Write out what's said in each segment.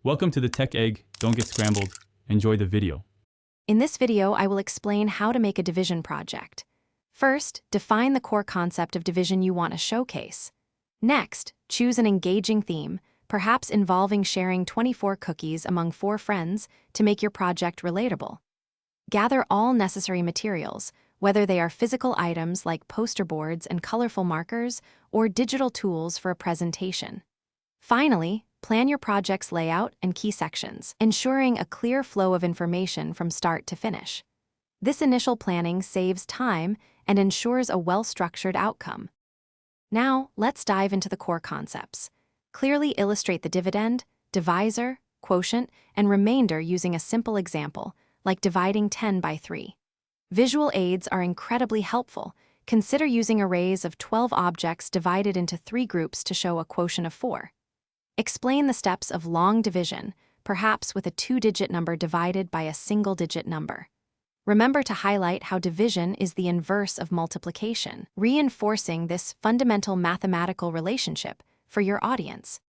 Welcome to the Tech Egg. Don't get scrambled. Enjoy the video. In this video, I will explain how to make a division project. First, define the core concept of division you want to showcase. Next, choose an engaging theme, perhaps involving sharing 24 cookies among 4 friends to make your project relatable. Gather all necessary materials, whether they are physical items like poster boards and colorful markers or digital tools for a presentation. Finally, plan your project's layout and key sections, ensuring a clear flow of information from start to finish. This initial planning saves time and ensures a well-structured outcome. Now, let's dive into the core concepts. Clearly illustrate the dividend, divisor, quotient, and remainder using a simple example, like dividing 10 by 3. Visual aids are incredibly helpful. Consider using arrays of 12 objects divided into 3 groups to show a quotient of 4. Explain the steps of long division, perhaps with a 2-digit number divided by a single-digit number. Remember to highlight how division is the inverse of multiplication, reinforcing this fundamental mathematical relationship for your audience.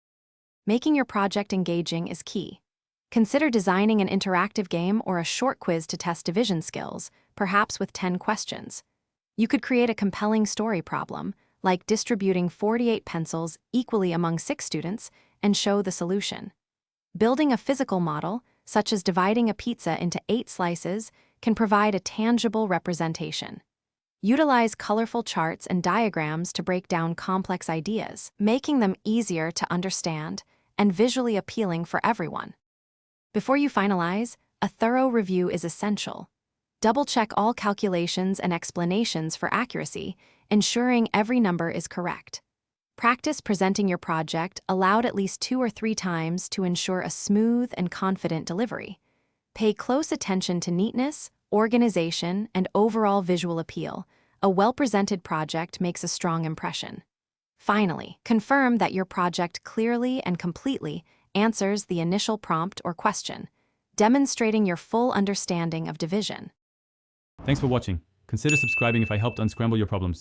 Making your project engaging is key. Consider designing an interactive game or a short quiz to test division skills, perhaps with 10 questions. You could create a compelling story problem, like distributing 48 pencils equally among 6 students, and show the solution. Building a physical model, such as dividing a pizza into 8 slices, can provide a tangible representation. Utilize colorful charts and diagrams to break down complex ideas, making them easier to understand and visually appealing for everyone. Before you finalize, a thorough review is essential. Double-check all calculations and explanations for accuracy, ensuring every number is correct. Practice presenting your project aloud at least 2 or 3 times to ensure a smooth and confident delivery. Pay close attention to neatness, organization, and overall visual appeal. A well-presented project makes a strong impression. Finally, confirm that your project clearly and completely answers the initial prompt or question, demonstrating your full understanding of division. Thanks for watching. Consider subscribing if I helped unscramble your problems.